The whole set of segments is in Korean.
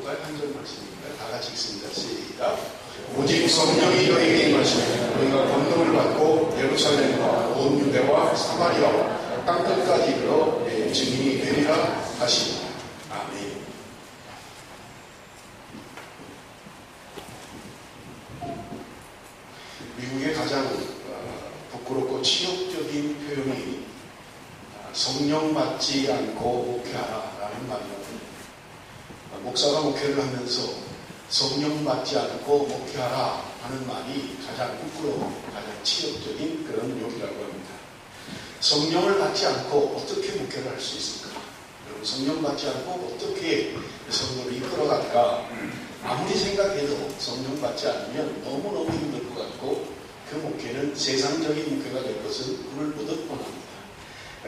기록할 한 절 말씀입니다. 다 같이 읽습니다. 시작. 오직 성령이 너희에게 임하시면 너희가 권능을 받고 예루살렘과 온 유대와 사마리아와 땅끝까지 이르러 내 증인이 되리라 하시니라. 아멘. 미국의 가장 부끄럽고 치욕적인 표현이 성령 받지 않고 목회하라라는 말이거든요. 목사가 목회를 하면서 성령 받지 않고 목회하라 하는 말이 가장 부끄러워, 가장 치욕적인 그런 욕이라고 합니다. 성령을 받지 않고 어떻게 목회를 할 수 있을까? 여러분, 성령 받지 않고 어떻게 성령을 이끌어갈까? 아무리 생각해도 성령 받지 않으면 너무너무 힘들 것 같고 그 목회는 세상적인 목회가 될 것은 불보듯 뻔합니다.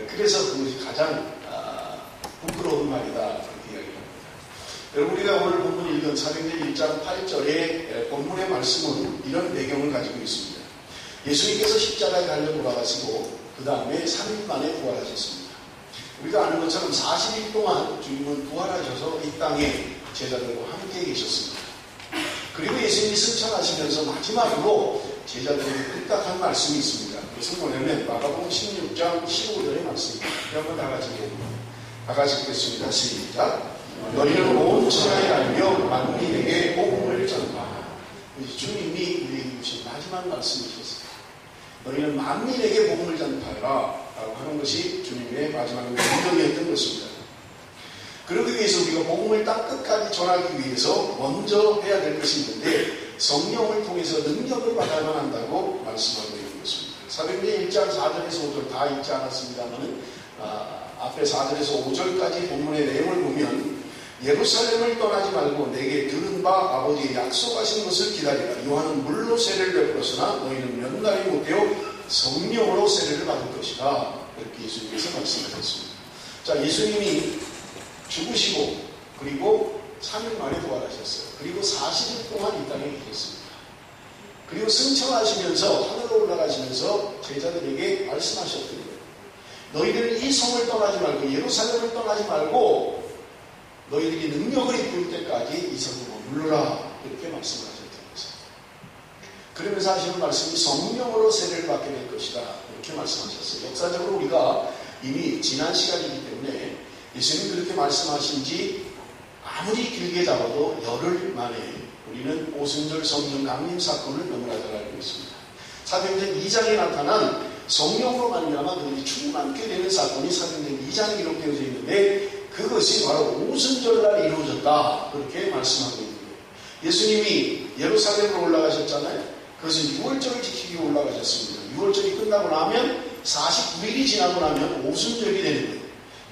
그래서 그것이 가장 부끄러운 말이다 그렇게 이야기합니다. 여러분, 우리가 오늘 본문 읽은 사도행전 1장 8절의 본문의 말씀은 이런 배경을 가지고 있습니다. 예수님께서 십자가에 달려 돌아가시고 그 다음에 3일 만에 부활하셨습니다. 우리가 아는 것처럼 40일 동안 주님은 부활하셔서 이 땅에 제자들과 함께 계셨습니다. 그리고 예수님이 승천하시면서 마지막으로 제자들에게 부탁한 말씀이 있습니다. 그것은 뭐냐면 마가복음 16장 15절의 말씀입니다. 한번 다 같이 읽겠습니다. 시작. 너희는 온 천하에 알며 만민에게 복음을 전파하라. 주님이 우리에게 주신 마지막 말씀이셨습니다. 너희는 만민에게 복음을 전파하라 라고 하는 것이 주님의 마지막 명령이었던 것입니다. 그러기 위해서 우리가 복음을 땅끝까지 전하기 위해서 먼저 해야 될 것이 있는데 성령을 통해서 능력을 받아야만 한다고 말씀하고 있는 것입니다. 사도행전 1장 4절에서 5절 다 읽지 않았습니다만 앞에 4절에서 5절까지 본문의 내용을 보면 예루살렘을 떠나지 말고 내게 들은 바 아버지의 약속하신 것을 기다리라. 요한은 물로 세례를 베풀었으나 너희는 몇 날이 못되어 성령으로 세례를 받을 것이다. 이렇게 예수님께서 말씀하셨습니다. 자, 예수님이 죽으시고 그리고 3일 만에 부활하셨어요. 그리고 40일 동안 이 땅에 계셨습니다. 그리고 승천하시면서 하늘로 올라가시면서 제자들에게 말씀하셨던 거예요. 너희들은 이 성을 떠나지 말고 예루살렘을 떠나지 말고 너희들이 능력을 입을 때까지 이 성으로 물러라 이렇게 말씀하셨던 것입니다. 그러면서 하시는 말씀이 성령으로 세례를 받게 될 것이다 이렇게 말씀하셨어요. 역사적으로 우리가 이미 지난 시간이기 때문에 예수님이 그렇게 말씀하신 지 아무리 길게 잡아도 열흘 만에 우리는 오순절 성령 강림 사건을 너무나 잘 알고 있습니다. 사도행전 2장에 나타난 성령으로 말미암아 그들이 충만케 되는 사건이 사도행전 2장에 기록되어져 있는데 그것이 바로 오순절날 이루어졌다 그렇게 말씀하고 있는 거예요. 예수님이 예루살렘으로 올라가셨잖아요. 그것은 6월절을 지키기 올라가셨습니다. 6월절이 끝나고 나면 49일이 지나고 나면 오순절이 되는 거예요.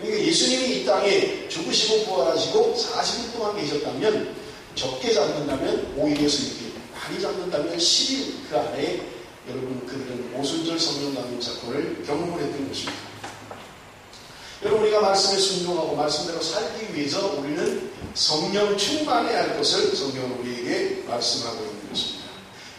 그러니까 예수님이 이 땅에 죽으시고 부활하시고 40일 동안 계셨다면 적게 잡는다면 5일에서 6일, 많이 잡는다면 10일 그 안에 여러분 그들은 오순절 성령 강림 사건을 경험을 했던 것입니다. 여러분, 우리가 말씀에 순종하고 말씀대로 살기 위해서 우리는 성령 충만해야 할 것을 성경은 우리에게 말씀하고 있는 것입니다.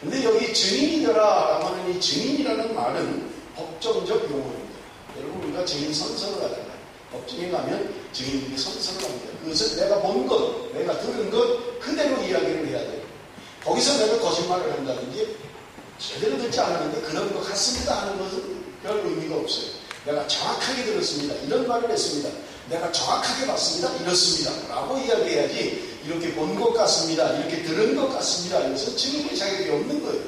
그런데 여기 증인이 되라 라고 하는 이 증인이라는 말은 법정적 용어입니다. 여러분, 우리가 증인 선서를 하잖아요. 법정에 가면 증인들이 선서를 합니다. 그것은 내가 본 것, 내가 들은 것 그대로 이야기를 해야 돼요. 거기서 내가 거짓말을 한다든지 제대로 듣지 않았는데 그런 것 같습니다 하는 것은 별 의미가 없어요. 내가 정확하게 들었습니다. 이런 말을 했습니다. 내가 정확하게 봤습니다. 이렇습니다. 라고 이야기해야지 이렇게 본 것 같습니다. 이렇게 들은 것 같습니다. 이것은 증인의 자격이 없는 거예요.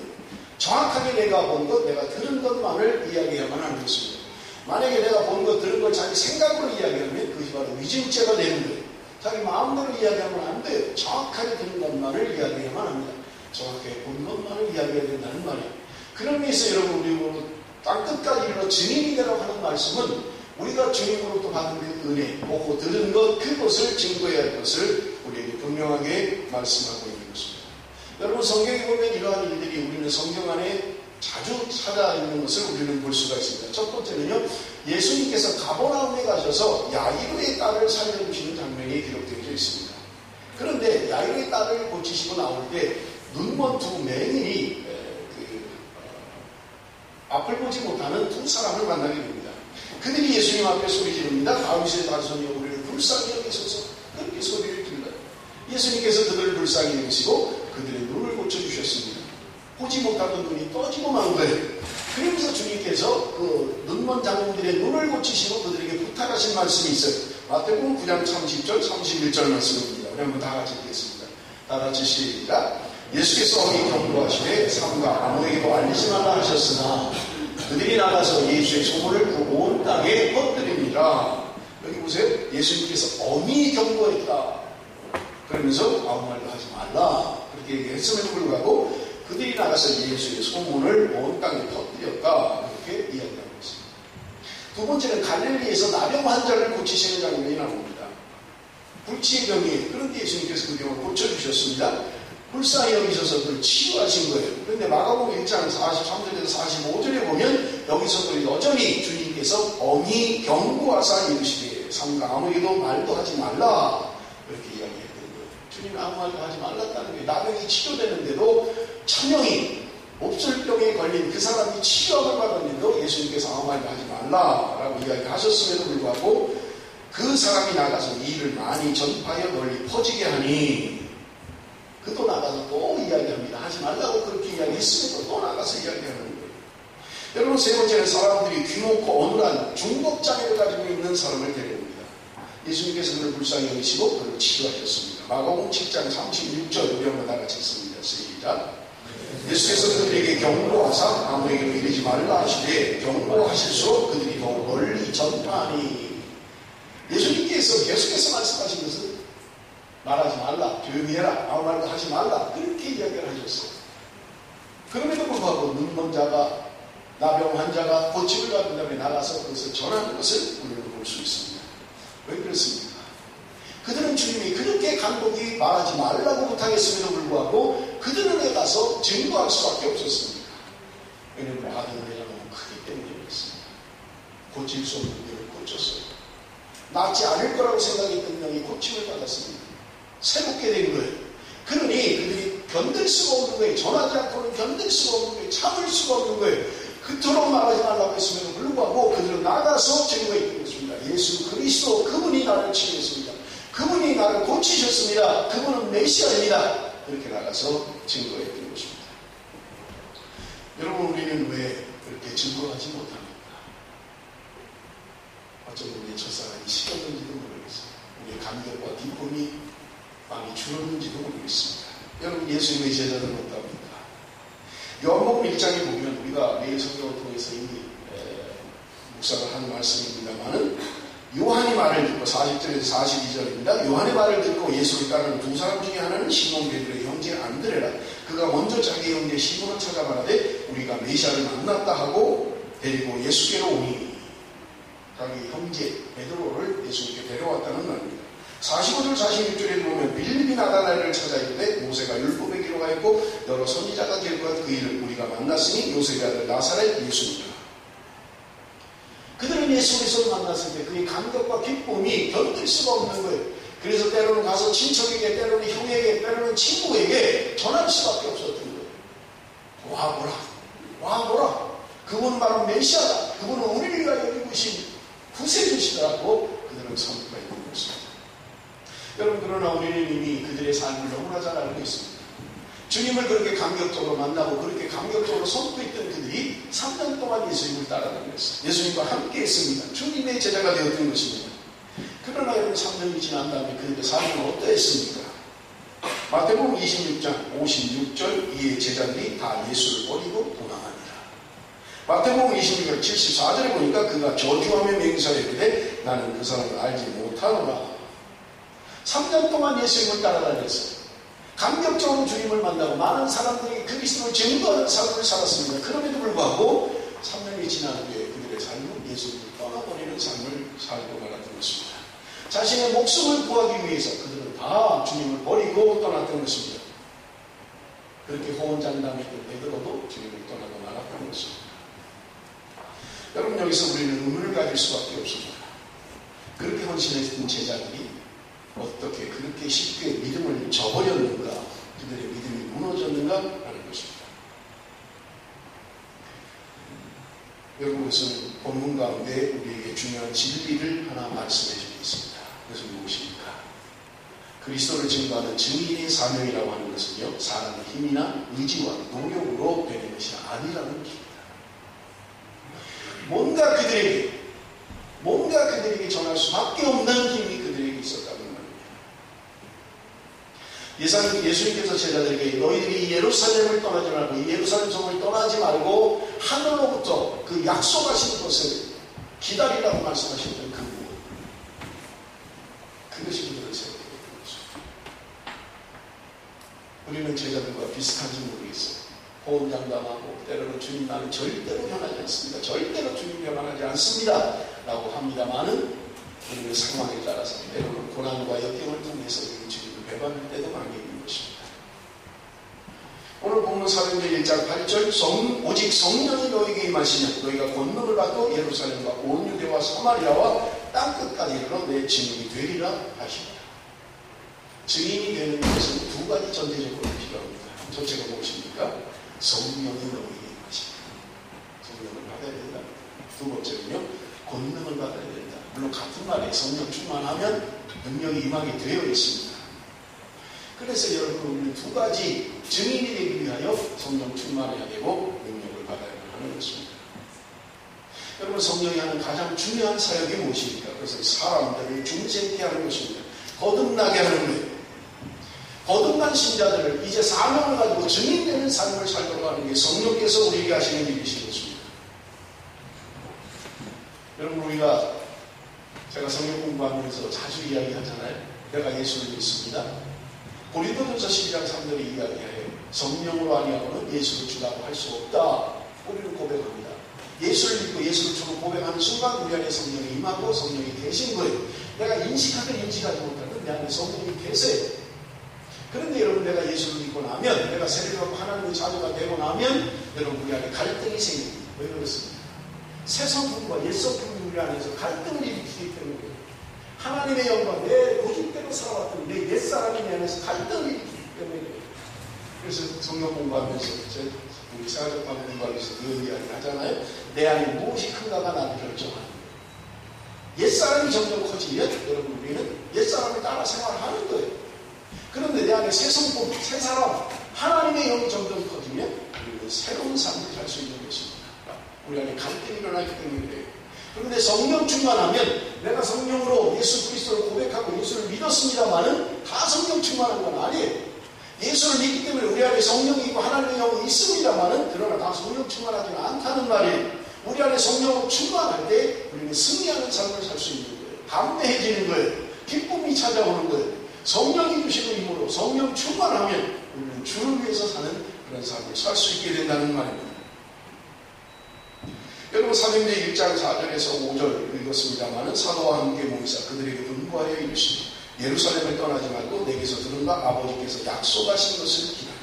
정확하게 내가 본 것, 내가 들은 것만을 이야기해야만 하는 것입니다. 만약에 내가 본 것, 들은 걸 자기 생각으로 이야기하면 그것이 바로 위증죄가 되는 거예요. 자기 마음대로 이야기하면 안 돼요. 정확하게 들은 것만을 이야기해야만 합니다. 정확하게 본 것만을 이야기해야 된다는 말이에요. 그런 의미에서 여러분 우리 땅끝까지 이르러 증인이 되라고 하는 말씀은 우리가 주님으로부터 받은 그 은혜, 보고 들은 것, 그것을 증거해야 할 것을 우리에게 분명하게 말씀하고 있는 것입니다. 여러분, 성경에 보면 이러한 일들이 우리는 성경 안에 자주 찾아있는 것을 우리는 볼 수가 있습니다. 첫 번째는요, 예수님께서 가버나움에 가셔서 야이로의 딸을 살려주시는 장면이 기록되어 있습니다. 그런데 야이로의 딸을 고치시고 나올 때 눈먼 두 맹인이 앞을 보지 못하는 두 사람을 만나게 됩니다. 그들이 예수님 앞에 소리 지릅니다. 다윗의 자손이여 우리를 불쌍히 여기소서 그렇게 소리를 질러요. 예수님께서 그들을 불쌍히 여기시고 그들의 눈을 고쳐주셨습니다. 보지 못하던 눈이 떠지고 만 거예요. 그러면서 주님께서 그 눈먼 장군들의 눈을 고치시고 그들에게 부탁하신 말씀이 있어요. 마태복음 9장 30절 31절 말씀입니다. 우리 한번 다 같이 읽겠습니다. 다 같이 시작. 예수께서 어미 경고하시되 삼가 아무에게도 알리지 말라 하셨으나 그들이 나가서 예수의 소문을 그 온 땅에 퍼뜨립니다. 여기 보세요. 예수님께서 어미 경고했다. 그러면서 아무 말도 하지 말라. 그렇게 얘기했음에도 불구하고 그들이 나가서 예수의 소문을 온 땅에 퍼뜨렸다. 그렇게 이야기하고 있습니다. 두 번째는 갈릴리에서 나병 환자를 고치시는 장면이 나옵니다. 불치의 병이에요. 그런데 예수님께서 그 병을 고쳐주셨습니다. 불쌍히 여기셔서 그걸 치유하신 거예요. 그런데 마가복음 1장 43절에서 45절에 보면 여기서도 여전히 주님께서 엄히 경고하사 이르시되 삼가 아무에게도 말도 하지 말라. 그렇게 이야기했던 거예요. 주님이 아무 말도 하지 말랐다는 게 나병이 치료되는데도 천명이 몹쓸 병에 걸린 그 사람이 치료를 받았는데도 예수님께서 아무 말도 하지 말라라고 이야기하셨음에도 불구하고 그 사람이 나가서 이 일을 많이 전파하여 널리 퍼지게 하니 그도 나가서 또 이야기합니다. 하지 말라고 그렇게 이야기했음에도 또 나가서 이야기하는 거예요. 여러분 세 번째는 사람들이 귀찮고 어눌한 중독장애를 가지고 있는 사람을 데려옵니다. 예수님께서 그를 불쌍히 여기시고 그를 치유하셨습니다. 마가복음 7장 36절 우리 한번 다 같이 읽습니다. 시작. 예수께서 그들에게 경고하사 아무에게도 이르지 말라 하시되 경고하실수록 그들이 더욱 널리 전파하니 예수님께서 계속해서 말씀하신 것은 말하지 말라, 조용히 해라, 아무 말도 하지 말라 그렇게 이야기를 하셨어요. 그럼에도 불구하고 눈먼 자가 나병 환자가 고침을 받은 다음에 나가서 그것을 전하는 것을 우리는 볼 수 있습니다. 왜 그렇습니까? 그들은 주님이 그렇게 간곡히 말하지 말라고 부탁했음에도 불구하고 그들에게 가서 증거할 수밖에 없었습니다. 왜냐하면 받은 은혜가 너무 크기 때문에 그렇습니다. 고칠 수 없는 병을 고쳤어요. 낫지 않을 거라고 생각했던 병이 고침을 받았습니다. 새롭게 된 거예요. 그러니 그들이 견딜 수가 없는 거예요. 전하지 않고는 견딜 수가 없는 거예요. 참을 수가 없는 거예요. 그토록 말하지 말라고 했음에도 불구하고 그들은 나가서 증거했던 것입니다. 예수 그리스도 그분이 나를 치유했습니다. 그분이 나를 고치셨습니다. 그분은 메시아입니다. 그렇게 나가서 증거했던 것입니다. 여러분 우리는 왜 그렇게 증거하지 못합니까? 어쩌면 우리의 첫사랑이 식었는지도 모르겠어요. 우리의 감격과 기쁨이 많이 줄었는지도 모르겠습니다. 여러분 예수님의 제자들은 어떠합니까? 요한복음 1장에 보면 우리가 매일 성경을 통해서 이미 묵상을 하는 말씀입니다만은 요한의 말을 듣고 40절에서 42절입니다. 요한의 말을 듣고 예수를 따르는 두 사람 중에 하나는 시몬 베드로의 형제 안드레라. 그가 먼저 자기 형제 시몬을 찾아 말하되 우리가 메시아를 만났다 하고 데리고 예수께로 오니 자기 형제 베드로를 예수님께 데려왔다는 말입니다. 45절 46절에 보면 빌립이 나다나엘을 찾아 이르되 모세가 율법에 기록하였고 여러 선지자가 기록한 그 일을 우리가 만났으니 요셉의 아들 나사렛 예수입니다. 그들은 예수 그리스도를 만났을 때 그의 감격과 기쁨이 견딜 수가 없는 거예요. 그래서 때로는 가서 친척에게, 때로는 형에게, 때로는 친구에게 전할 수밖에 없었던 거예요. 와보라. 그분은 바로 메시아다. 그분은 우리를 위하여 여기고 계신 구세주시더라고 그들은 선포했던 것입니다. 여러분 그러나 우리는 이미 그들의 삶을 너무나 잘 알고 있습니다. 주님을 그렇게 감격적으로 만나고 그렇게 감격적으로 선포했던 그들이 3년 동안 예수님을 따라다녔어요. 예수님과 함께 했습니다. 주님의 제자가 되었던 것입니다. 그러나 여러분 3년이 지난 다음에 그들의 삶은 어떠했습니까? 마태복음 26장 56절 이에 제자들이 다 예수를 버리고 도망하니라. 마태복음 26절 74절에 보니까 그가 저주하며 맹세하여 이르되 나는 그 사람을 알지 못하노라. 3년 동안 예수님을 따라다녔어요. 감격적으로 주님을 만나고 많은 사람들이 그리스도를 증거하는 삶을 살았습니다. 그럼에도 불구하고 3년이 지난 후에 그들의 삶은 예수님을 떠나버리는 삶을 살고 말았던 것입니다. 자신의 목숨을 구하기 위해서 그들은 다 주님을 버리고 떠났던 것입니다. 그렇게 호언장담했던 베드로도 주님을 떠나고 말았던 것입니다. 여러분 여기서 우리는 의문을 가질 수밖에 없습니다. 그렇게 헌신했던 제자들이 어떻게 그렇게 쉽게 믿음을 저버렸는가, 그들의 믿음이 무너졌는가 하는 것입니다. 여러분 그것은 본문 가운데 우리에게 중요한 진리를 하나 말씀해 주고 있습니다. 그것은 무엇입니까? 그리스도를 증거하는 증인의 사명이라고 하는 것은요, 사람의 힘이나 의지와 노력으로 되는 것이 아니라는 것입니다. 뭔가 그들에게 전할 수밖에 없는 힘이 그들에게 있었다는 말입니다. 예수님께서 제자들에게 너희들이 예루살렘을 떠나지 말고, 이 예루살렘 성을 떠나지 말고 하늘로부터 그 약속하신 것을 기다리라고 말씀하셨던 그 무엇, 그것이 그들을 세우게 되는 것입니다. 우리는 제자들과 비슷한지 모르겠어요. 호언장담하고 때로는 주님 나는 절대로 변하지 않습니다. 절대로 주님 변하지 않습니다 라고 합니다마는 우리는 상황에 따라서 때로는 고난과 역경을 통해서 주님을 배반할 때도 많이 있는 것입니다. 오늘 본문 사도행전 1장 8절 오직 성령이 너희에게 임하시면 너희가 권능을 받고 예루살렘과 온 유대와 사마리아와 땅끝까지 이르러 내 증인이 되리라 하십니다. 증인이 되는 것은 두 가지 전제적으로 필요합니다. 첫째가 무엇입니까? 성령이 너희에게 임하십니다. 성령을 받아야 된다. 두 번째는요, 권능을 받아야 된다. 물론 같은 말에 성령 충만하면 능력이 임하게 되어 있습니다. 그래서 여러분, 우리는 두 가지 증인이 되기 위하여 성령 충만해야 되고 능력을 받아야 하는 것입니다. 여러분, 성령이 하는 가장 중요한 사역이 무엇입니까? 그래서 사람들을 중생케 하는 것입니다. 거듭나게 하는 거예요. 거듭난 신자들을 이제 사명을 가지고 증인되는 삶을 살도록 하는 게 성령께서 우리에게 하시는 일이신 것입니다. 여러분, 제가 성경 공부하면서 자주 이야기하잖아요. 내가 예수를 믿습니다. 고린도전서 12장 3절에 이야기해요. 성령으로 아니하고는 예수를 주라고 할 수 없다. 우리는 고백합니다. 예수를 믿고 예수를 주로 고백하는 순간 우리 안에 성령이 임하고 성령이 계신 거예요. 내가 인식하지 못하는 내 안에 성령이 계세요. 그런데 여러분, 내가 예수를 믿고 나면, 내가 세례받고 하나님의 자녀가 되고 나면 여러분 우리 안에 갈등이 생깁니다. 왜 그렇습니까? 새 성품과 옛 성품이 우리 안에서 갈등을 일으키기 때문에 하나님의 영광, 내 고집대로 살아왔던 내 옛사람이 내 안에서 갈등을 일으키기 때문에 그래서 성경 공부하면서 우리 생활적방 공부하면서 그 이야기를 하잖아요. 내 안에 무엇이 큰가가 나를 결정하는 거예요. 옛사람이 점점 커지면 여러분 우리는 옛사람을 따라 생활하는 거예요. 그런데 내 안에 새 성품, 새 사람, 하나님의 영이 점점 커지면 우리는 새로운 삶을 살 수 있는 것입니다. 우리 안에 갈등이 일어나기 때문에 그래요. 그런데 성령 충만하면 내가 성령으로 예수 그리스도를 고백하고 예수를 믿었습니다마는 다 성령 충만한 건 아니에요. 예수를 믿기 때문에 우리 안에 성령이 있고 하나님의 영이 있습니다마는 그러나 다 성령 충만하지는 않다는 말이에요. 우리 안에 성령으로 충만할 때 우리는 승리하는 삶을 살 수 있는 거예요. 담대해지는 거예요. 기쁨이 찾아오는 거예요. 성령이 주시는 힘으로 성령 충만하면 우리는 주를 위해서 사는 그런 삶을 살 수 있게 된다는 말입니다. 여러분, 사도행전 1장 4절에서 5절 읽었습니다마는 사도와 함께 모이사 그들에게 분부하여 이르시니 예루살렘을 떠나지 말고 내게서 들은 바 아버지께서 약속하신 것을 기다리라.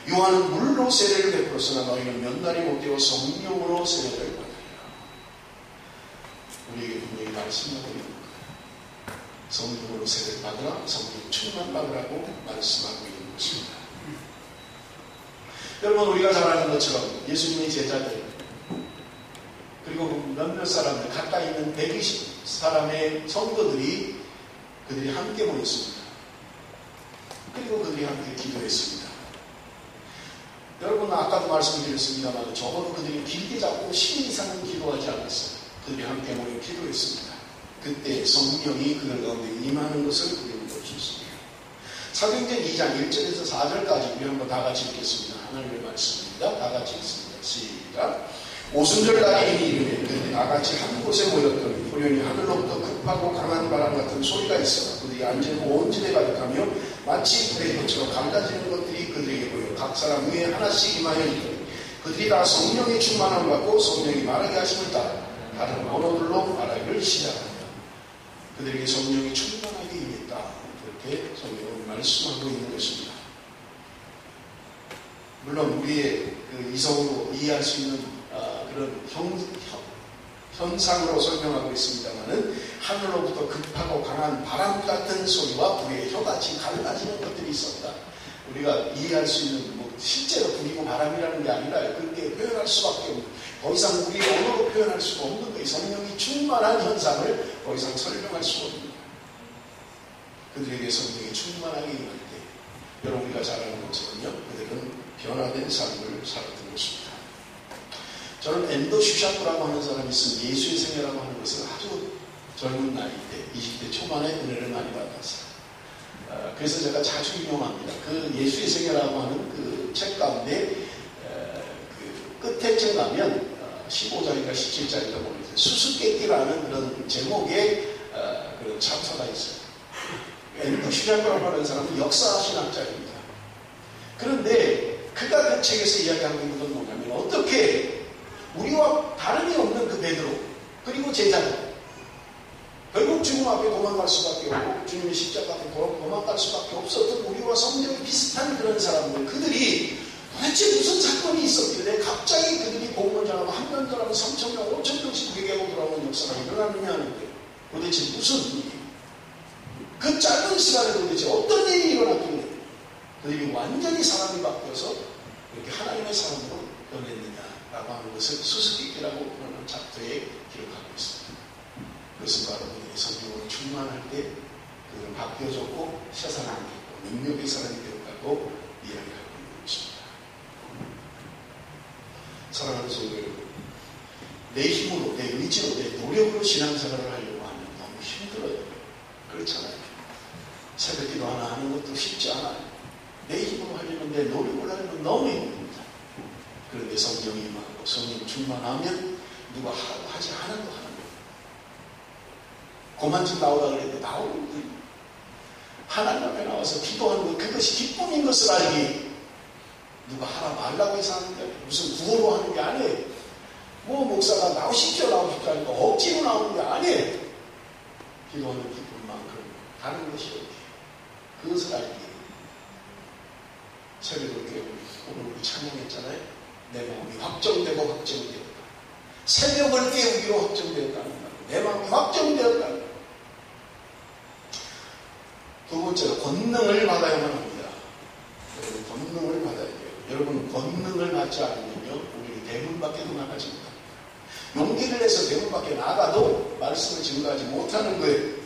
요한은 물로 세례를 베풀었으나 너희는 몇 날이 못되어 성령으로 세례를 받으리라. 우리에게 분명히 말씀하고 있는 거예요. 성령으로 세례를 받으라, 성령 충만 받으라고 말씀하고 있는 것입니다. 여러분, 우리가 잘 아는 것처럼 예수님의 제자들 그리고 몇몇 사람들, 가까이 있는 120사람의 성도들이 그들이 함께 모였습니다. 그리고 그들이 함께 기도했습니다. 여러분, 아까도 말씀드렸습니다만 적어도 그들이 길게 잡고 10일 이상은 기도하지 않았어요. 그들이 함께 모여 기도했습니다. 그때 성령이 그들 가운데 임하는 것을 우리는 볼 수 있습니다. 사도행전 2장 1절에서 4절까지 우리 한번 다 같이 읽겠습니다. 하나님의 말씀입니다. 다 같이 읽습니다. 시작. 오순절 날이 이르매 그들이 다같이 한 곳에 모였더니 호련히 하늘로부터 급하고 강한 바람 같은 소리가 있어 그들이 앉은 온 집에 가득하며 마치 불의 볕으로 갈라지는 것들이 그들에게 보여 각 사람 위에 하나씩 임하여 있더니 그들이 다 성령의 충만함을 받고 성령이 말하게 하심을 따라 다른 언어들로 말하기를 시작합니다. 그들에게 성령이 충만하게 임했다. 그렇게 성경은 말씀하고 있는 것입니다. 물론 우리의 그 이성으로 이해할 수 있는 그런 현상으로 설명하고 있습니다만은 하늘로부터 급하고 강한 바람 같은 소리와 불의 혀같이 갈라지는 것들이 있었다. 우리가 이해할 수 있는 실제로 불이고 바람이라는 게 아니라 그렇게 표현할 수밖에 없는, 더 이상 우리의 언어로 표현할 수가 없는 거예요. 성령이 충만한 현상을 더 이상 설명할 수가 없는 거예요. 그들에게 성령이 충만하게 임할 때 여러분 우리가 잘 아는 것처럼요, 그들은 변화된 삶을 살았던 것입니다. 저는 엔더 슈샤프라고 하는 사람이 쓴 예수의 생애라고 하는 것을 아주 젊은 나이 때 20대 초반에 은혜를 많이 받았어요. 그래서 제가 자주 인용합니다. 그 예수의 생애라고 하는 그 책 가운데 그 끝에쯤 가면 15장인가 17장인가 모르겠어요. 수수께끼라는 그런 제목의 그런 참사가 있어요. 엔더 슈샤프라고 하는 사람은 역사신학자입니다. 그런데 그가 그 책에서 이야기하고 있는 건 뭐냐면, 어떻게 우리와 다름이 없는 그 베드로 그리고 제자들 결국 주님 앞에 도망갈 수밖에 없고 주님의 십자가 앞에 도망갈 수밖에 없었던 우리와 성격이 비슷한 그런 사람들, 그들이 도대체 무슨 사건이 있었길래 갑자기 그들이 복음을 전하고 한 년 전하고 3,000명 5,000명씩 회개하고 돌아오는 역사가 일어나느냐 하는데, 도대체 무슨 일이, 그 짧은 시간에 도대체 어떤 일이 일어났길래 그들이 완전히 사람이 바뀌어서 이렇게 하나님의 사람으로 변했느냐라고 하는 것을 수수께끼라고 하는 챕터에 기록하고 있습니다. 그것은 바로 그들이 성령으로 충만할 때 그들은 바뀌어졌고 새 사람이 되었고 능력의 사람이 되었다고 이야기하고 있는 것입니다. 사랑하는 성도 여러분, 내 힘으로, 내 의지로, 내 노력으로 신앙생활을 하려고 하면 너무 힘들어요. 그렇잖아요. 새벽기도 하나 하는 것도 쉽지 않아요. 내 힘으로 하려면, 내 노력을 하려면 너무 힘듭니다. 그런데 성령이 임하고 성령 충만하면 누가 하지 않아도 하는 거예요. 고만집 나오라 그랬는데 나오는 거예요. 하나님 앞에 나와서 기도하는 것, 그것이 기쁨인 것을 알기, 누가 하라 말라고 해서 하는 게 아니에요. 무슨 구호로 하는 게 아니에요. 뭐 목사가 나오십시오 하니까 억지로 나오는 게 아니에요. 기도하는 기쁨만큼 다른 것이 없게, 그것을 알기. 새벽을 깨우고 오늘 우리 찬양했잖아요. 내 마음이 확정되고 확정되었다. 새벽을 깨우기로 확정되었다는 말. 내 마음이 확정되었다는 말. 두 번째로 권능을 받아야만 합니다. 여러분, 권능을 받아야 돼요. 여러분, 권능을 받지 않으면요, 우리 대문 밖에도 나가지 못합니다. 용기를 내서 대문 밖에 나가도 말씀을 증거하지 못하는 거예요.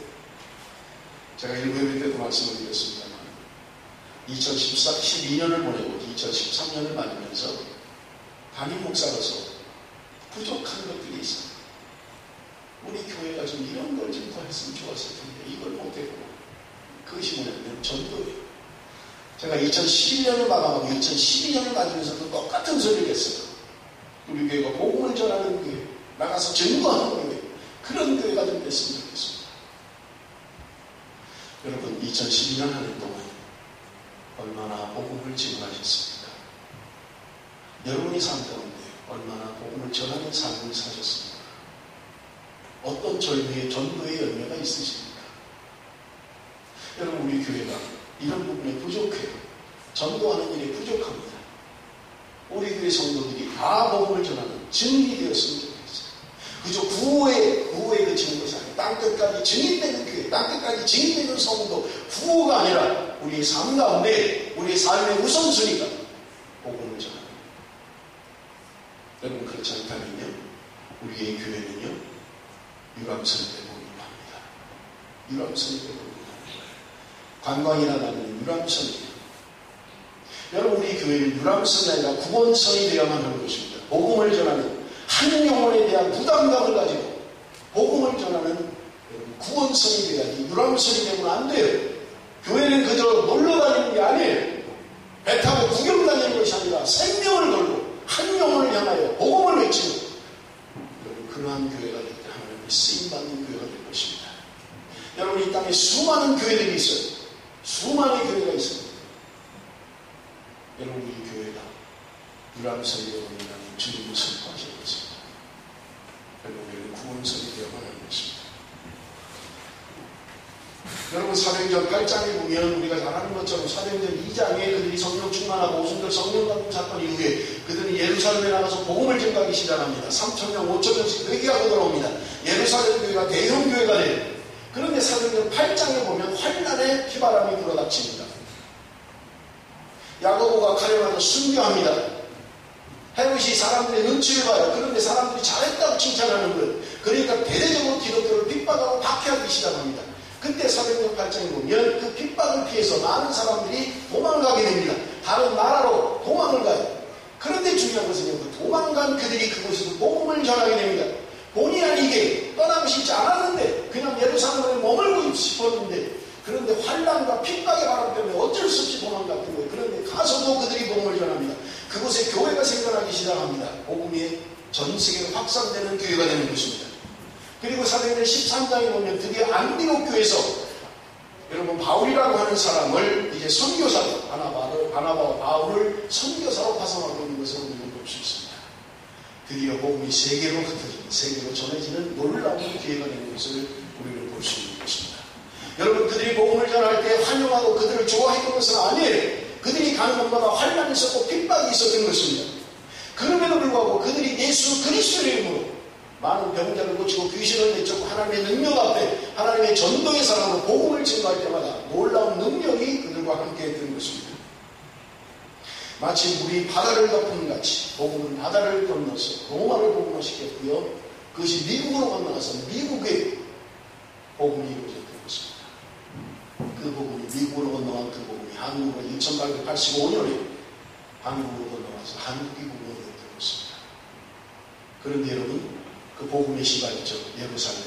제가 일부 예배 때도 말씀을 드렸습니다만 2012년을 보내고 2013년을 맞으면서 담임 목사로서 부족한 것들이 있어요. 우리 교회가 좀 이런 걸 좀 더 했으면 좋았을 텐데 이걸 못했고, 그것이 뭐냐면 전도예요. 제가 2011년을 마감하고 2012년을 맞으면서도 똑같은 소리를 했어요. 우리 교회가 복음을 전하는 교회, 나가서 증거하는 교회, 그런 교회가 좀 됐으면 좋겠습니다. 여러분, 2012년 한 해 동안 얼마나 복음을 증거하셨습니까? 여러분이 삶 가운데 얼마나 복음을 전하는 삶을 사셨습니까? 어떤 절규의 전도의 열매가 있으십니까? 여러분, 우리 교회가 이런 부분에 부족해요. 전도하는 일에 부족합니다. 우리 교회 성도들이 다 복음을 전하는 증인이 되었으면 좋겠어요. 그저 구호에 그치는 것이 아니라 땅끝까지 증인되는 교회, 땅끝까지 증인되는 성도, 구호가 아니라 우리의 삶 가운데 우리의 삶의 우선순위가 복음을 전하는. 여러분, 그렇지 않다면요, 우리의 교회는요, 유람선이 되고 합니다. 유람선이 되고 합니다. 관광이나 다니는 유람선이에요. 여러분, 우리 교회는 유람선이 아니라 구원선이 되어야만 하는 것입니다. 복음을 전하는, 한 영혼에 대한 부담감을 가지고 복음을 전하는 구원선이 되어야지 유람선이 되면 안 돼요. 교회는 그저 놀러 다니는 게 아니에요. 배 타고 구경 다니는 것이 아니라 생명을 걸고 한 영혼을 향하여 복음을 외치는, 여러분, 그러한 교회가 될 때 하나님의 쓰임받는 교회가 될 것입니다. 여러분, 이 땅에 수많은 교회들이 있어요. 수많은 교회가 있습니다. 여러분, 이 교회가 유람선이 되어버린다면 주님을 선포하실 것입니다. 여러분, 우리는 구원선이 되어만 하는 것입니다. 여러분, 사도행전 8장에 보면 우리가 잘 아는 것처럼 사도행전 2장에 그들이 성령 충만하고 오순절 성령 감동 사건 이후에 그들은 예루살렘에 나가서 복음을 전하기 시작합니다. 3,000명, 5,000명씩 회개하고 돌아옵니다. 예루살렘 교회가 대형 교회가 돼요. 그런데 사도행전 8장에 보면 환난의 피바람이 불어닥칩니다. 야고보가 가려가서 순교합니다. 헤롯이 사람들의 눈치를 봐요. 그런데 사람들이 잘했다고 칭찬하는 거예요. 그러니까 대대적으로 기독교를 핍박하고 박해하기 시작합니다. 그때 사도행전 8장에 보면 그 핍박을 피해서 많은 사람들이 도망가게 됩니다. 다른 나라로 도망을 가요. 그런데 중요한 것은요, 그 도망간 그들이 그곳에서 복음을 전하게 됩니다. 본의 아니게 떠나고 싶지 않았는데 그냥 예루살렘에 머물고 싶었는데, 그런데 환난과 핍박의 바람 때문에 어쩔 수 없이 도망갔던 거예요. 그런데 가서도 그들이 복음을 전합니다. 그곳에 교회가 생겨나기 시작합니다. 복음이 전 세계로 확산되는 교회가 되는 것입니다. 그리고 사도행전 13장에 보면 드디어 안디옥 교회에서 여러분 바울이라고 하는 사람을 이제 선교사로, 바나바와 바울을 선교사로 파송하고 있는 것을 우리는 볼 수 있습니다. 드디어 복음이 세계로 흩어지는, 세계로 전해지는 놀라운 기회가 되는 것을 우리는 볼 수 있는 것입니다. 여러분, 그들이 복음을 전할 때 환영하고 그들을 좋아했던 것은 아니에요. 그들이 가는 곳마다 환난이 있었고 핍박이 있었던 것입니다. 그럼에도 불구하고 그들이 예수 그리스도의 이름으로 많은 병자를 고치고 귀신을 내쫓고 하나님의 능력 앞에 하나님의 전도의 사랑으로 복음을 증거할 때마다 놀라운 능력이 그들과 함께 했던 것입니다. 마치 물이 바다를 덮은 같이 복음은 바다를 건너서 로마를 복음화시켰고요. 그것이 미국으로 건너가서 미국에 복음이 이루어졌던 것입니다. 그 복음이 미국으로 건너간 그 복음이 한국으로 1885년에 한국으로 건너가서 한국이 복음이 되었던 것입니다. 그런데 여러분, 그 복음의 시발이죠. 예루살렘.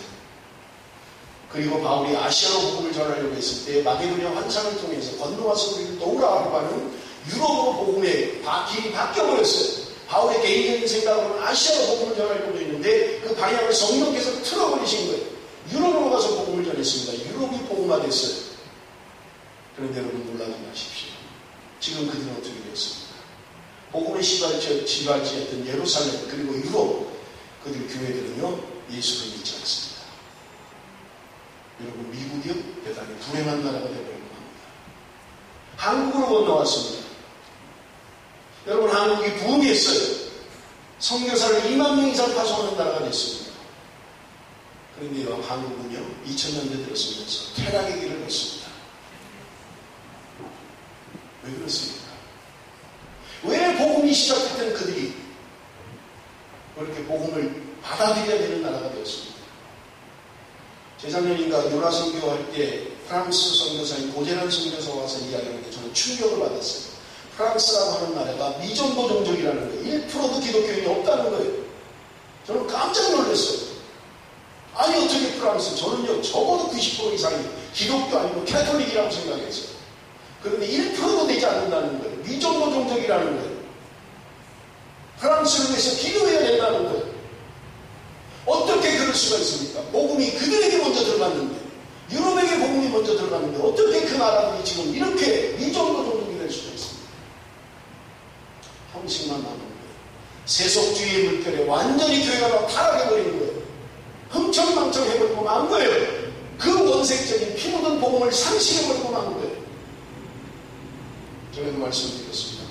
그리고 바울이 아시아로 복음을 전하려고 했을 때 마게도냐 환상을 통해서 건너와서 우리를 도우라고 하는 유럽으로 복음의 길이 바뀌어버렸어요. 바울의 개인적인 생각으로는 아시아로 복음을 전하려고 했는데 그 방향을 성령께서 틀어버리신 거예요. 유럽으로 가서 복음을 전했습니다. 유럽이 복음화됐어요. 그런데 여러분 놀라지 마십시오. 지금 그들은 어떻게 되었습니까? 복음의 시발지였던 예루살렘 그리고 유럽, 그들 교회들은요, 예수를 믿지 않습니다. 여러분, 미국이요, 대단히 불행한 나라가 되어버리고 합니다. 한국으로 건너왔습니다. 여러분, 한국이 부흥했어요. 선교사를 2만 명 이상 파송하는 나라가 됐습니다. 그런데 한국은요, 2000년대 들어서면서 퇴락의 길을 걷습니다. 왜 그렇습니까? 왜 복음이 시작했던 그들이 그렇게 복음을 받아들여야 되는 나라가 되었습니다. 재작년인가 유라 선교할 때 프랑스 선교사인 고재란 선교사가 와서 이야기하는데 저는 충격을 받았어요. 프랑스라고 하는 나라가 미전도 종족이라는 거예요. 1%도 기독교인이 없다는 거예요. 저는 깜짝 놀랐어요. 아니 어떻게 프랑스, 저는요 적어도 90% 이상이 기독교 아니고 캐톨릭이라고 생각했어요. 그런데 1%도 되지 않는다는 거예요. 미전도 종족이라는 거예요. 프랑스를 위해서 기도해야 된다는 거예요. 어떻게 그럴 수가 있습니까? 복음이 그들에게 먼저 들어갔는데, 유럽에게 복음이 먼저 들어갔는데 어떻게 그 나라들이 지금 이렇게 미전도 종족이 될 수가 있습니까? 형식만 남은 거예요. 세속주의의 물결에 완전히 교회가 타락해버리는 거예요. 흥청망청해버리고 만 거예요. 그 원색적인 피 묻은 복음을 상실해버리고 만 거예요. 전에도 말씀드렸습니다.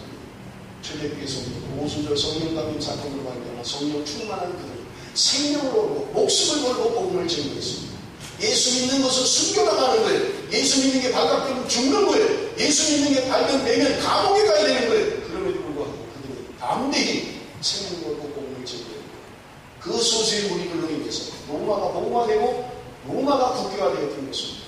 출애굽기에서 오순절 성령 담임 사건으로 발견한 성령 충만한 그들, 생명을 걸고 목숨을 걸고 복음을 증거했습니다. 예수 믿는 것은 순교당하는 거예요. 예수 믿는 게 발각되면 죽는 거예요. 예수 믿는 게 발견되면 감옥에 가야 되는 거예요. 그럼에도 불구하고 그들은 담대히 생명을 걸고 복음을 증거했고, 그 소수의 무리들로 인해서 로마가 복음화되고 로마가 국교화되었던 것입니다.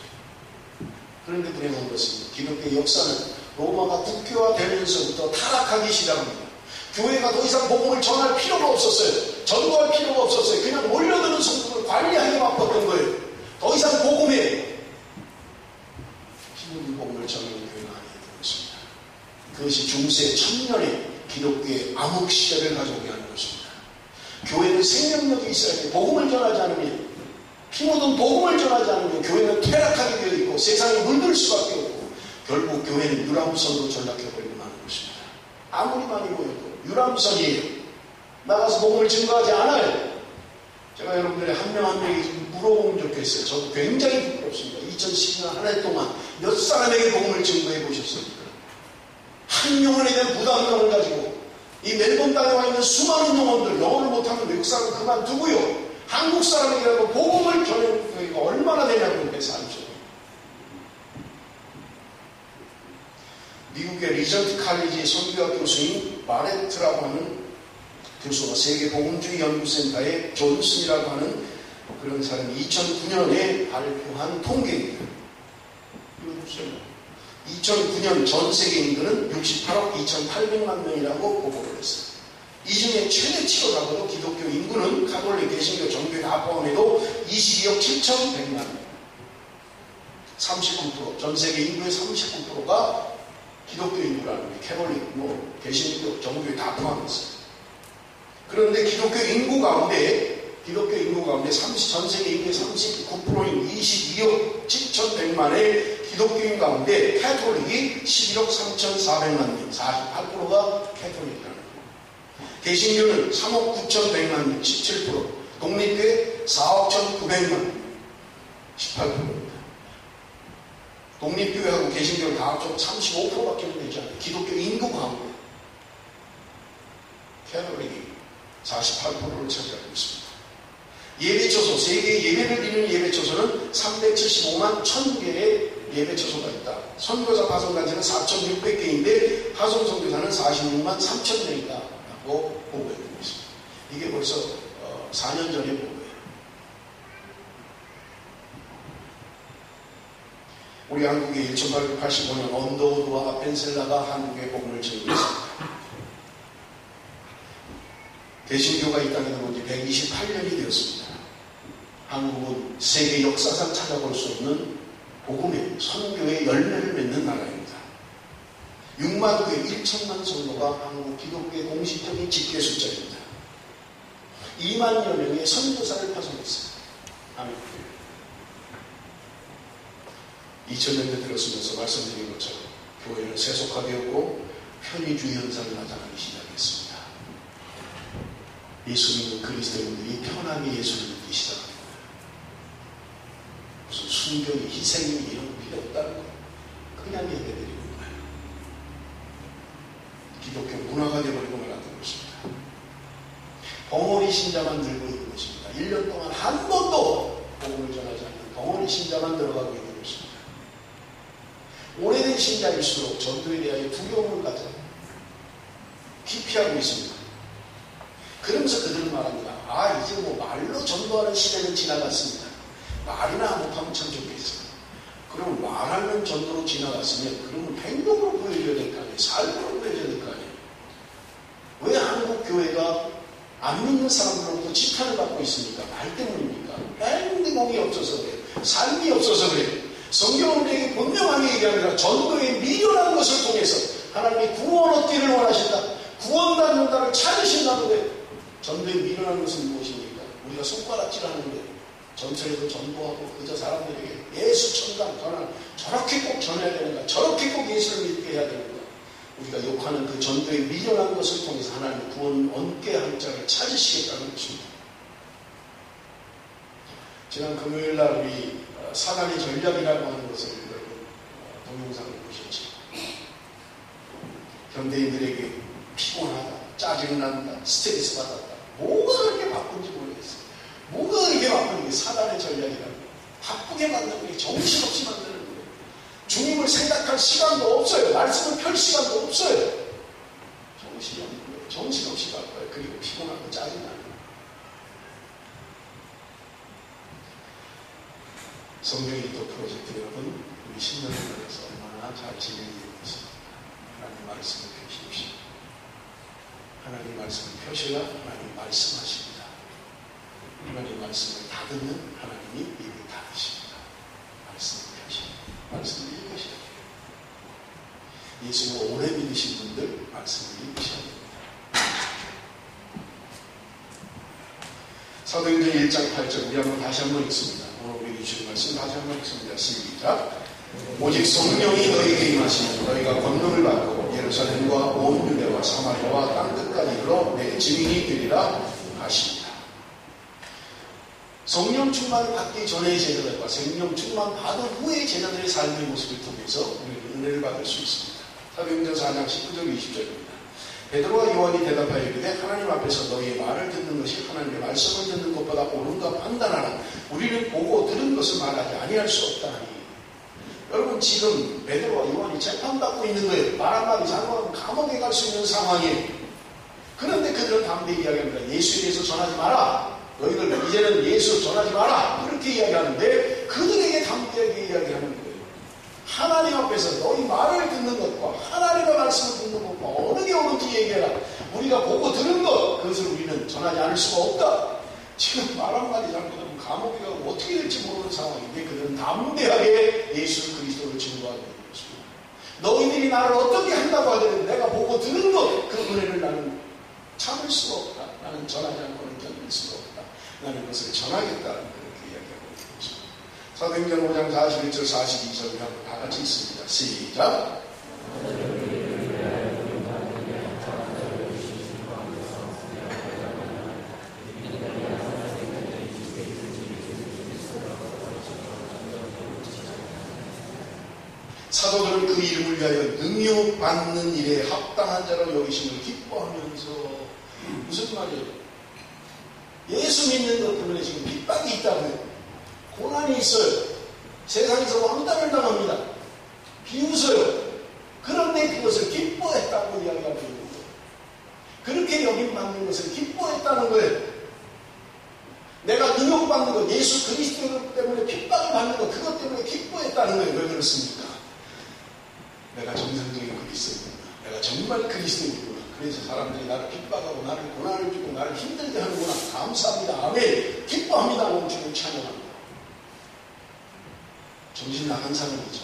그런데 불행한 것은 기독교의 역사는 로마가 국교화되면서부터 타락하기 시작합니다. 교회가 더 이상 복음을 전할 필요가 없었어요. 전도할 필요가 없었어요. 그냥 몰려드는 성도를 관리하기 바빴던 거예요. 더 이상 복음에 힘있는 복음을 전하는 교회가 아니었던 것입니다. 그것이 중세 천년의 기독교의 암흑 시절을 가져오게 하는 것입니다. 교회는 생명력이 있어야 돼. 복음을 전하지 않으면, 피 묻은 복음을 전하지 않으면 교회는 퇴락하게 되어 있고 세상에 물들 수밖에 없고 결국 교회는 유람선으로 전락해버리고 마는 것입니다. 아무리 많이 보여도 유람선이에요. 나가서 복음을 증거하지 않아요. 제가 여러분들의 한 명 한 명에게 좀 물어보면 좋겠어요. 저도 굉장히 부끄럽습니다. 2012년 한 해 동안 몇 사람에게 복음을 증거해 보셨습니까? 한 영혼에 대한 부담감을 가지고 이 멜번 땅에 와 있는 수많은 영혼들, 영어를 못하면 외국 사람 그만두고요, 한국 사람에게라도 복음을 전하는 교회가 얼마나 되냐고 이렇게 살죠. 미국의 리전트 칼리지 선교학 교수인 바레트라고 하는 교수가 세계 복음주의 연구센터의 존슨이라고 하는 그런 사람이 2009년에 발표한 통계입니다. 이거 보세요. 2009년 전 세계 인구는 68억 2,800만 명이라고 보고를 했어요. 이 중에 최대치로라고도 기독교 인구는 가톨릭, 개신교, 정교회 다 포함해도 22억 7,100만 명. 39%, 전 세계 인구의 39%가 기독교 인구라는 게 캐톨릭, 개신교, 정교회 다 포함했어요. 그런데 기독교 인구 가운데 전 세계 인구의 39%인 22억 7,100만의 기독교인 가운데 캐톨릭이 11억 3,400만 명, 48%가 캐톨릭이라는 거예요. 개신교는 3억 9,100만 명, 17%, 독립교회 4억 1,900만 명, 18%입니다. 독립교회하고 개신교를 다 합쳐 35%밖에 안 되지 않아요. 기독교 인구 가운데 캐톨릭이 48%를 차지하고 있습니다. 예배처소, 세계 예배를 드리는 예배처소는 375만 1000개의 예배처소가 있다. 선교사 파송단체는 4,600개인데 파송 선교사는 46만 3,000명이다 라고 보고해드리고 있습니다. 이게 벌써 4년 전의 보고예요. 우리 한국의 1885년 언더우드와 아펜셀라가 한국의 복음을 전개했습니다. 개신교가 이 땅에 들어온 지 128년이 되었습니다. 한국은 세계 역사상 찾아볼 수 없는 복음의 선교의 열매를 맺는 나라입니다. 6만 교회 1천만 성도가 한국 기독교의 공식적인 집계 숫자입니다. 2만여 명의 선교사를 파송했어요. 아멘. 2000년대 들었으면서 말씀드린 것처럼 교회는 세속화되었고 편의주의 현상이 나타나기 시작했습니다. 예수 믿는 그리스도인들이 편하게 예수를 믿기 시작합니다. 무슨 순교니 희생이 이런 거 필요 없다는 거예요. 그냥 얘기해드리는 거예요. 기독교 문화가 되어버리고 말았던 것입니다. 벙어리 신자만 들고 있는 것입니다. 1년 동안 한 번도 복음을 전하지 않는 벙어리 신자만 들어가고 있는 것입니다. 오래된 신자일수록 전도에 대하여 두려움을 가져 기피하고 있습니다. 그러면서 그들은 말합니다. 이제 말로 전도하는 시대는 지나갔습니다. 말이나 못하면 참 좋겠어요. 그럼 말하면 전도로 지나갔으면 그러면 행동으로 보여줘야 될 거 아니에요. 삶으로 보여줘야 될 거 아니에요. 왜 한국 교회가 안 믿는 사람들로부터 지탄을 받고 있습니까? 말 때문입니까? 행동이 없어서 그래요. 삶이 없어서 그래요. 성경은 우리에게 분명하게 얘기합니다. 전도에 미련한 것을 통해서 하나님이 구원 얻기를 원하신다. 구원받는다를 찾으신다는데 전도에 미련한 것은 무엇입니까? 우리가 손가락질하는데 전철에서 전도하고 그저 사람들에게 예수 천당 전환 저렇게 꼭 전해야 되는가? 저렇게 꼭 예수를 믿게 해야 되는가? 우리가 욕하는 그 전도에 미련한 것을 통해서 하나님 구원 얻게 한 자를 찾으시겠다는 것입니다. 지난 금요일날 우리 사단의 전략이라고 하는 것을 여러분 동영상을 보셨죠. 현대인들에게 피곤하다, 짜증난다, 스트레스 받았다. 뭐가 그렇게 바쁜지 모르겠어요. 뭐가 그렇게 바쁜 게 사단의 전략이라고. 바쁘게 만드는 게 정신없이 만드는 거예요. 주님을 생각할 시간도 없어요. 말씀을 펼 시간도 없어요. 정신이 없는 거예요. 정신없이 바빠요. 그리고 피곤하고 짜증나요. 성경일도 프로젝트 여러분, 우리 10년을 걸려서 얼마나 잘 진행되고 있습니다. 하나님 말씀을 펴십시오. 하나님 말씀을 펴셔야 하나님 말씀하십니다. 하나님 말씀을 다 듣는 하나님이 입을 닫으십니다. 말씀을 펴셔야 말씀을 읽으셔야 돼요. 예수를 오래 믿으신 분들 말씀을 읽으셔야 됩니다. 사도행전 1장 8절 우리 한번 다시 한번 읽습니다. 오늘 우리 주신 말씀 다시 한번 읽습니다. 시작. 오직 성령이 너희에게 임하시면 너희가 권능을 받고 예루살렘과 온 유대와 사마리아와 땅끝까지 이르러 내 증인이 되리라 하십니다. 성령 충만을 받기 전의 제자들과 성령 충만 받은 후의 제자들의 삶의 모습을 통해서 우리는 은혜를 받을 수 있습니다. 사도행전 4장 19절 20절입니다. 베드로와 요한이 대답하여 이르되 하나님 앞에서 너희의 말을 듣는 것이 하나님의 말씀을 듣는 것보다 옳은가 판단하라. 우리는 보고 들은 것을 말하지 아니할 수 없다 하니. 여러분 지금 베드로와 요한이 재판받고 있는 거예요. 말 한마디 잘못하면 감옥에 갈 수 있는 상황이에요. 그런데 그들은 담대히 이야기합니다. 예수에 대해서 전하지 마라. 너희들 이제는 예수 전하지 마라 그렇게 이야기하는데 그들에게 담대하게 이야기하는 거예요. 하나님 앞에서 너희 말을 듣는 것과 하나님의 말씀을 듣는 것과 어느 게 옳은지 얘기해라. 우리가 보고 들은 것 그것을 우리는 전하지 않을 수가 없다. 지금 말 한마디 잘못하면 감옥에 가고 어떻게 될지 모르는 상황인데 그들은 담대하게 예수 그리스도를 증거하고 있는 것입니다. 너희들이 나를 어떻게 한다고 하더라도 내가 보고 들은 것 그 은혜를 나는 참을 수가 없다. 나는 전하지 않고는 견딜 수가 없다. 나는 그것을 전하겠다. 그렇게 이야기하고 있는 것입니다. 사도행전 5장 41절 42절을 한번 다 같이 읽습니다. 시작. 사도들은 그 이름을 위하여 능욕받는 일에 합당한 자로 여기심을 기뻐하면서 무슨 말이에요? 예수 믿는 것 때문에 지금 핍박이 있다고요. 고난이 있어요. 세상에서 왕따를 당합니다. 비웃어요. 그런데 그것을 기뻐했다고 이야기하고 있는 거예요. 그렇게 여김받는 것을 기뻐했다는 거예요. 내가 능욕받는 것, 예수 그리스도 때문에 핍박을 받는 것, 그것 때문에 기뻐했다는 거예요. 왜 그렇습니까? 내가 정상적인 그리스도이구나. 내가 정말 그리스도이구나. 그래서 사람들이 나를 핍박하고 나를 고난을 주고 나를 힘들게 하는구나. 감사합니다. 아멘. 기뻐합니다. 오늘 주를 찬양합니다. 정신 나간 사람이죠.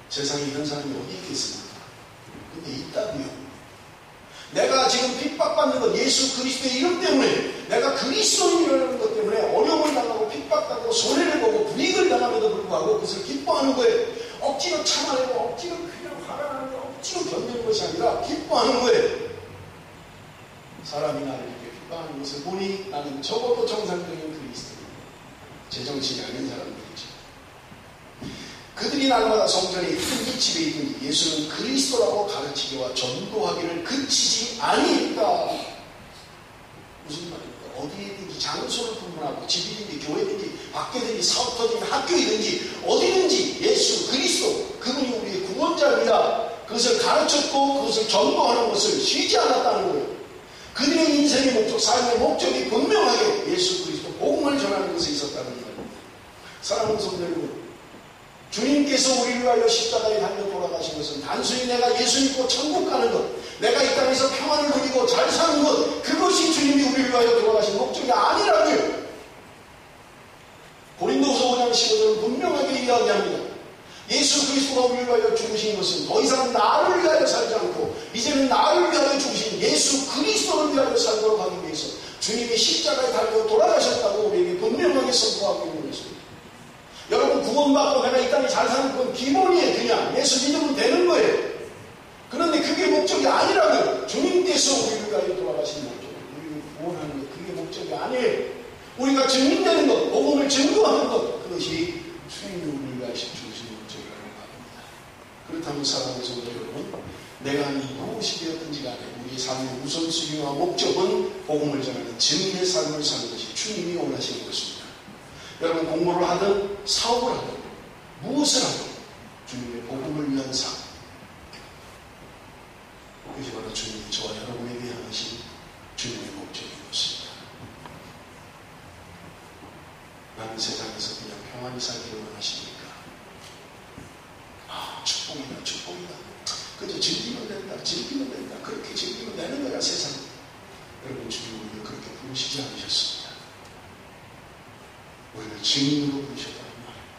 세상에 이런 사람이 어디 있겠습니까? 근데 있다고요. 내가 지금 핍박받는 것 예수 그리스도의 이름 때문에 내가 그리스도인이라는 것 때문에 어려움을 당하고 핍박당하고 손해를 보고 불이익을 당함에도 불구하고 그것을 기뻐하는 거예요. 억지로 참아내고 억지로 그냥 화가 나는 거 억지로 견디는 것이 아니라 기뻐하는 거예요. 사람이 나를 이렇게 핍박하는 것을 보니 나는 적어도 정상적인 그리스도인 제정신이 아닌 사람들이죠. 그들이 날마다 성전에 있든지 집에 있든지 예수는 그리스도라고 가르치기와 전도하기를 그치지 아니했다. 무슨 말입니까? 어디든지 장소를 불문하고 집이든지 교회든지 밖에든지 사업터든지 학교이든지 어디든지 예수 그리스도 그분이 우리의 구원자입니다. 그것을 가르쳤고 그것을 전도하는 것을 쉬지 않았다는 거예요. 그들의 인생의 목적, 삶의 목적이 분명하게 예수 그리스도 복음을 전하는 것에 있었다는 말입니다. 사랑하는 성도 여러분, 주님께서 우리를 위하여 십자가에 달려 돌아가신 것은 단순히 내가 예수 믿고 천국 가는 것, 내가 이 땅에서 평안을 누리고 잘 사는 것, 그것이 주님이 우리를 위하여 돌아가신 목적이 아니라고요. 고린도후서 5장 15절은 분명하게 이야기합니다. 예수 그리스도가 우리를 위하여 죽으신 것은 더 이상 나를 위하여 살지 않고 이제는 나를 위하여 죽으신 예수 그리스도를 위하여 살도록 하기 위해서 주님이 십자가에 달려 돌아가셨다고 우리에게 분명하게 선포하고 있는 것입니다. 여러분 구원받고 내가 이 땅에 잘 사는 건 기본이에요. 그냥 예수 믿으면 되는 거예요. 그런데 그게 목적이 아니라면 주님께서 우리를 위하여 돌아가신 목적, 우리를 구원하는 것, 그게 목적이 아니에요. 우리가 증인되는 것, 복음을 증거하는 것, 그것이 주님이 우리를 위하여 주신 목적이라는 말입니다. 그렇다면 사랑하는 성도 여러분, 내가 무엇이 되었든지 간에 우리의 삶의 우선순위와 목적은 복음을 전하는 증인의 삶을 사는 것이 주님이 원하시는 것입니다. 여러분 공부를 하든 사업을 하든 무엇을 하든 주님의 복음을 위한 삶, 그것이 바로 주님이 저와 여러분에게 향하신 주님의 목적인 것입니다. 나는 세상에서 그냥 평안히 살기를 원하십니까? 아, 축복이다, 축복이다. 그저 즐기면 된다, 즐기면 된다. 그렇게 즐기면 되는 거야, 세상. 여러분, 주님은 우리를 그렇게 부르시지 않으셨습니다. 우리를 증인으로 부르셨다는 말입니다.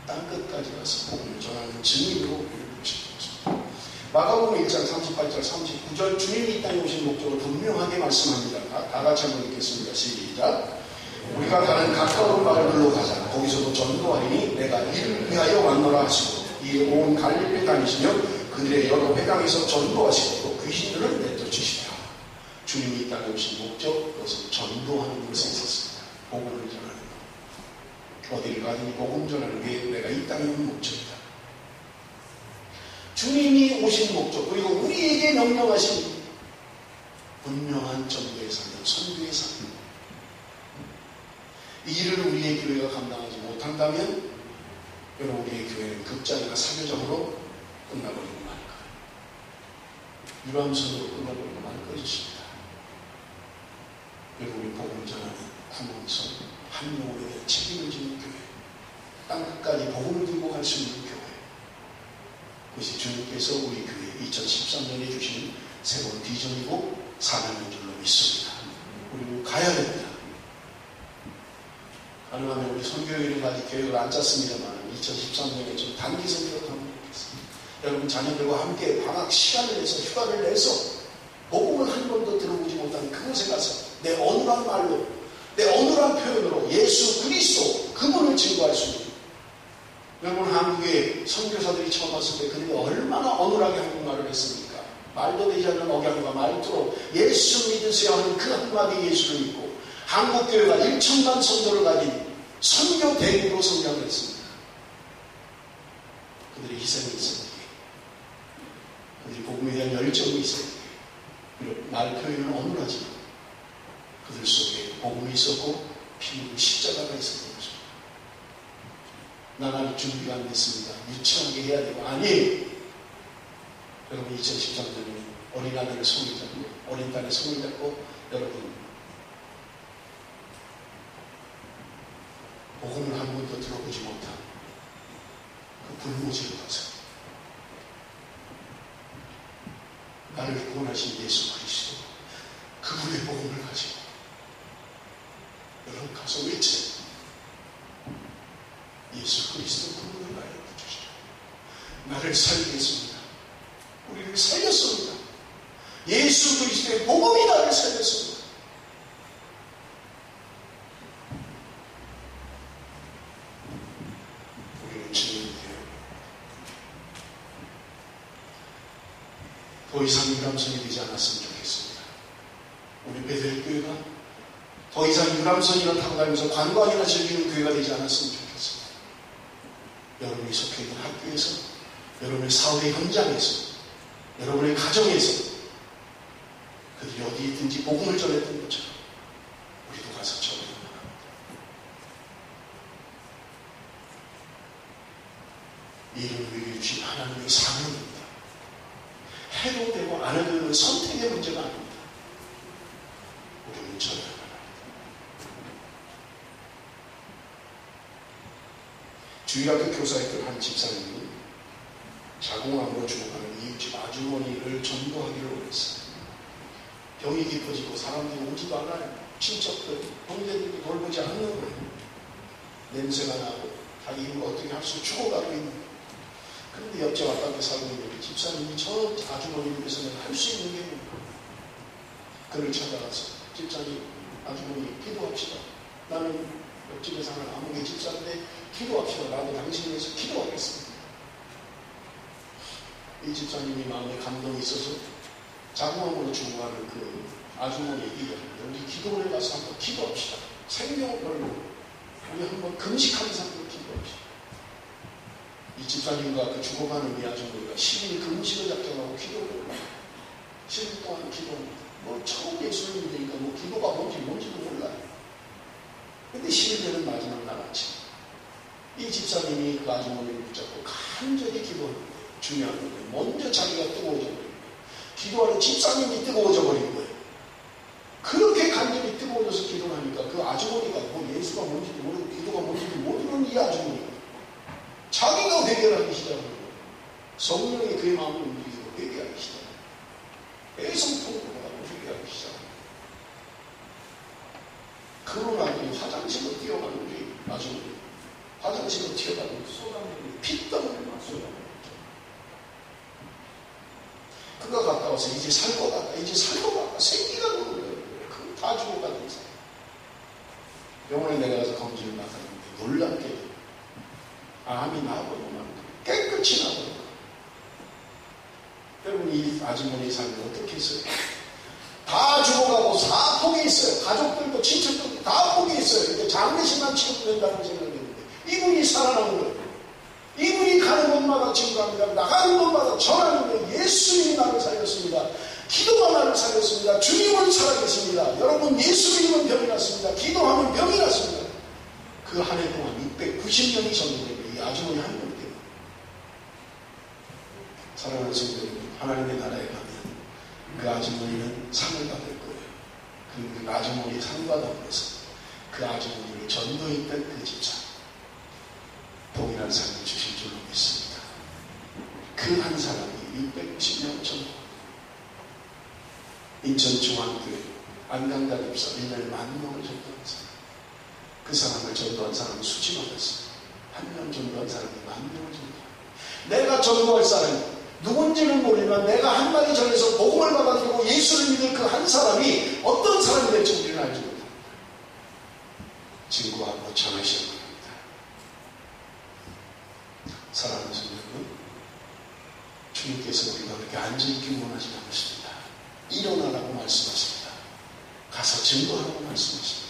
땅끝까지 가서 복음을 전하는 증인으로 우리를 부르셨다는 것입니다. 마가복음 1장 38절 39절 주님이 이 땅에 오신 목적을 분명하게 말씀합니다. 다 같이 한번 읽겠습니다. 시작. 우리가 가는 가까운 마을들로 가자. 거기서도 전도하리니 내가 이를 위하여 왔노라 하시고 이에 온 갈릴리에 다니시며 그들의 여러 회당에서 전도하시고 또 귀신들을 내쫓으시라. 주님이 이 땅에 오신 목적, 그것은 전도하는 것에 있었습니다. 복음을 전하는 것. 어디를 가든지 복음 전하는 게 내가 이 땅에 온 목적이다. 주님이 오신 목적, 그리고 우리에게 명령하신 분명한 전도의 삶, 선교의 삶. 이 일을 우리의 교회가 감당하지 못한다면 여러분 우리의 교회는 극장이나 사교장으로 끝나버리고 말 거예요. 유람선으로 끝나버리고 말 것입니다. 여러분이 복음을 전하는 구멍성 한 영혼에 책임을 지는 교회, 땅끝까지 복음을 들고 갈 수 있는 교회, 그것이 주님께서 우리 교회 2013년에 주시는 새로운 비전이고 사명인 줄로 믿습니다. 우리는 가야 됩니다. 가능하면 우리 선교회는 아직 계획을 안 짰습니다만 2013년에 좀 단기 선교를 하면 좋겠습니다. 여러분 자녀들과 함께 방학 시간을 내서 휴가를 내서 복음을 한 번도 들어보지 못한 그곳에 가서 내 어눌한 말로, 내 어눌한 표현으로 예수 그리스도 그분을 증거할 수 있는, 여러분 한국에 선교사들이 처음 왔을 때 그들이 얼마나 어눌하게 한국말을 했습니까? 말도 되지 않는 억양과 말투로 예수 믿으세요 하는 그 한마디 예수를 믿고 한국교회가 1천만 성도를 가진 선교 대국으로 성장을 했습니다. 그들의 희생이 있었기에, 그들이 복음에 대한 열정이 있었기에, 비록 말 표현은 어눌하지만 그들 속에 복음이 있었고 피 묻은 십자가가 있었던 거죠. 난 아직 준비가 안 됐습니다. 유치하게 해야 되고, 아니에요. 여러분 2013년에는 어린아들의 손을 잡고 어린딸의 손을 잡고 여러분 복음을 한 번도 들어보지 못한 그 불모지로 가서 나를 구원하신 예수 그리스도 그분의 복음을 가지고 여러분 가서 외쳐요. 예수 그리스도 그분을 나에게 주시죠. 나를 살리겠습니다. 우리를 살렸습니다. 예수 그리스도의 복음이 나를 살렸습니다. 우리는 주님을 대하여 더 이상 유람선이 되지 않았으면 좋겠습니다. 우리 베델교회가 더 이상 유람선이나 타고 다니면서 관광이나 즐기는 교회가 되지 않았으면 좋겠습니다. 여러분이 속해 있는 학교에서, 여러분의 사회 현장에서, 여러분의 가정에서 그들이 어디 있든지 복음을 전했던 것처럼 우리도 가서 전해야 합니다. 이를 위해 주신 하나님의 사명입니다. 해도 되고 안 해도 되는 선택의 문제가 아닙니다. 우리는 전해야 합니다. 주일학교 교사였던 한 집사님이 자궁암으로 죽어가는 이웃집 아주머니를 전도하기를 원했어요. 병이 깊어지고 사람들이 오지도 않아요. 친척들, 형제들이 돌보지 않는 거예요. 냄새가 나고 자기 힘을 어떻게 할 수 죽어가고 있는 거예요. 그런데 옆집 아파트에 살고 있는 집사님이 저 아주머니를 위해서는 할 수 있는 게 있는 거예요. 그를 찾아가서 집사님, 아주머니 기도합시다. 나는 옆집에 사는 아무개 집사인데 기도합시다. 나도 당신을 위해서 기도하겠습니다. 이 집사님이 마음에 감동이 있어서 자궁암으로 죽어가는 그 아주머니에게 얘기합니다. 우리 기도원에 가서 한번 기도합시다. 생명을 걸고 우리 한번 금식하면서 한번 기도합시다. 이 집사님과 그 죽어가는 이 아주머니가 10일 금식을 작정하고 기도를 해요. 10일 동안 기도합니다. 뭐 처음 예수를 믿으니까 뭐 기도가 뭔지도 몰라요. 근데 10일 되는 마지막 날 아침 이 집사님이 그 아주머니를 붙잡고 간절히 기도합니다. 중요한 거예요. 먼저 자기가 뜨거워져 버린 거예요. 기도하는 집사님이 뜨거워져 버린 거예요. 그렇게 간절히 뜨거워져서 기도를 하니까 그 아주머니가 뭐 예수가 뭔지도 모르고 기도가 뭔지도 모르는 이 아주머니가 자기가 회개하기 시작하는 거예요. 성령이 그의 마음을 움직이고 회개하기 시작해요. 애성통곡을 하고 회개하기 시작합니다. 그러고 나더니 화장실로 뛰어가는 우리 아주머니, 화장실로 뛰어가는 쏟아내는 핏덩어리를 막 쏟아내는 그가 갔다 와서 이제 살 것 같다, 이제 살 것 같다, 생기가 도는 거예요. 그거 다 죽어가는 이상. 병원에 내려가서 검진을 받았는데 놀랍게 암이 나버리고 깨끗이 나버리고. 여러분 이 아주머니의 삶이 어떻게 했어요? 다 죽어가고 다 포기했어요. 가족들도 친척들도 다 포기했어요. 이제 장례식만 치러된다고 생각했는데 이분이 살아나는 거예요. 이분이 가는 곳마다 증거합니다. 나가는 곳마다 전하는 거예요. 예수님이 나를 살렸습니다. 기도가 나를 살렸습니다. 주님을 살아계십니다. 여러분 예수 믿으면 병이 났습니다. 기도하면 병이 났습니다. 그 한 해 동안 690명이 전도되고 이 아주머니 한 명 때문에. 사랑하는 성도 여러분, 하나님의 나라에 가면 그 아주머니는 상을 받을 거예요. 그 아주머니 상받아버려서 그 아주머니를 전도했던 그 집사, 동일한 삶을 주실 줄로 믿습니다. 그 한 사람이 650년 전 인천중앙교회 안강단 입사 1년에 10,000명을 전도한 사람, 그 사람을 전도한 사람은 수치 많았어요. 한 명 전도한 사람이 10,000명을 전도한. 내가 전도할 사람이 누군지는 모르지만 내가 한 마리 전에서 복음을 받아들이고 예수를 믿을 그 한 사람이 어떤 사람이 될지 우리는 알지 못합니다. 증거하고 전하셔야 합니다. 사랑하는 성도 여러분, 주님께서 우리가 그렇게 앉아있기 원하지 않으십니다. 일어나라고 말씀하십니다. 가서 증거하라고 말씀하십니다.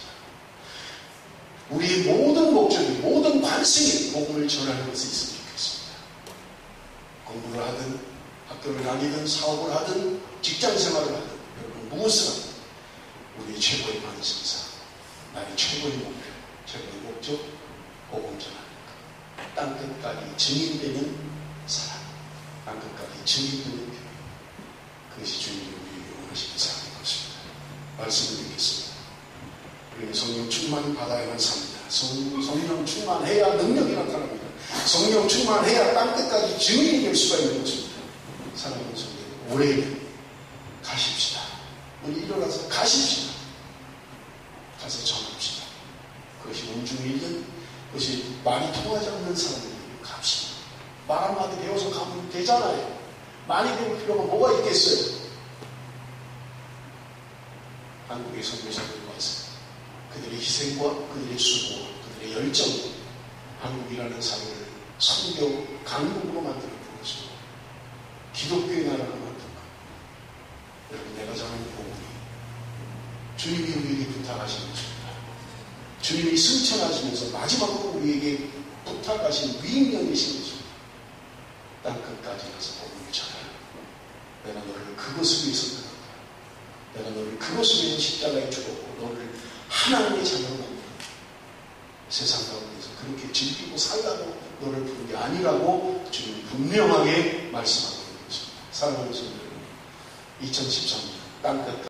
우리의 모든 목적이, 모든 관심이 복음을 전하는 것이 있으면 좋겠습니다. 공부를 하든 학교를 다니든 사업을 하든 직장생활을 하든 여러분 무엇을 하든 우리의 최고의 관심사, 나의 최고의 목표, 최고의 목적, 복음 전하는 것. 땅끝까지 증인되는 사람, 땅끝까지 증인되는 교회. 그것이 주님이 우리에게 원하시는 사람인 것입니다. 말씀을 드리겠습니다. 우리는 성령 충만 받아야만 삽니다. 성령 충만해야 능력이 나타납니다. 성령 충만해야 땅끝까지 증인이 될 수가 있는 것입니다. 사랑하는 성도, 올해는 가십시다. 우리 일어나서 가십시다. 가서 전합시다. 그것이 온중일든 그것이 말이 통하지 않는 사람들에게 갑시다. 말 한마디 배워서 가면 되잖아요. 많이 배울 필요가 뭐가 있겠어요? 한국의 선교사들이 와서 그들의 희생과 그들의 수고와 그들의 열정, 한국이라는 사회를 선교 강국으로 만들어준 것입니다. 기독교의 나라가 만든 것. 여러분, 내가 전하는 복음이 주님이 우리에게 부탁하신 것입니다. 주님이 승천하시면서 마지막으로 우리에게 부탁하신 위임령이신 것입니다. 땅끝까지 가서 복음을 전하라. 내가 너를 그것을 위해서 부탁한다. 내가 너를 그것을 위해서 십자가에 죽었고 너를 하나님의 자녀로 만들었다. 세상 가운데서 그렇게 즐기고 살라고 너를 부른 게 아니라고 주님이 분명하게 말씀하고 있는 것입니다. 사랑하는 성도 여러분, 2013년 땅끝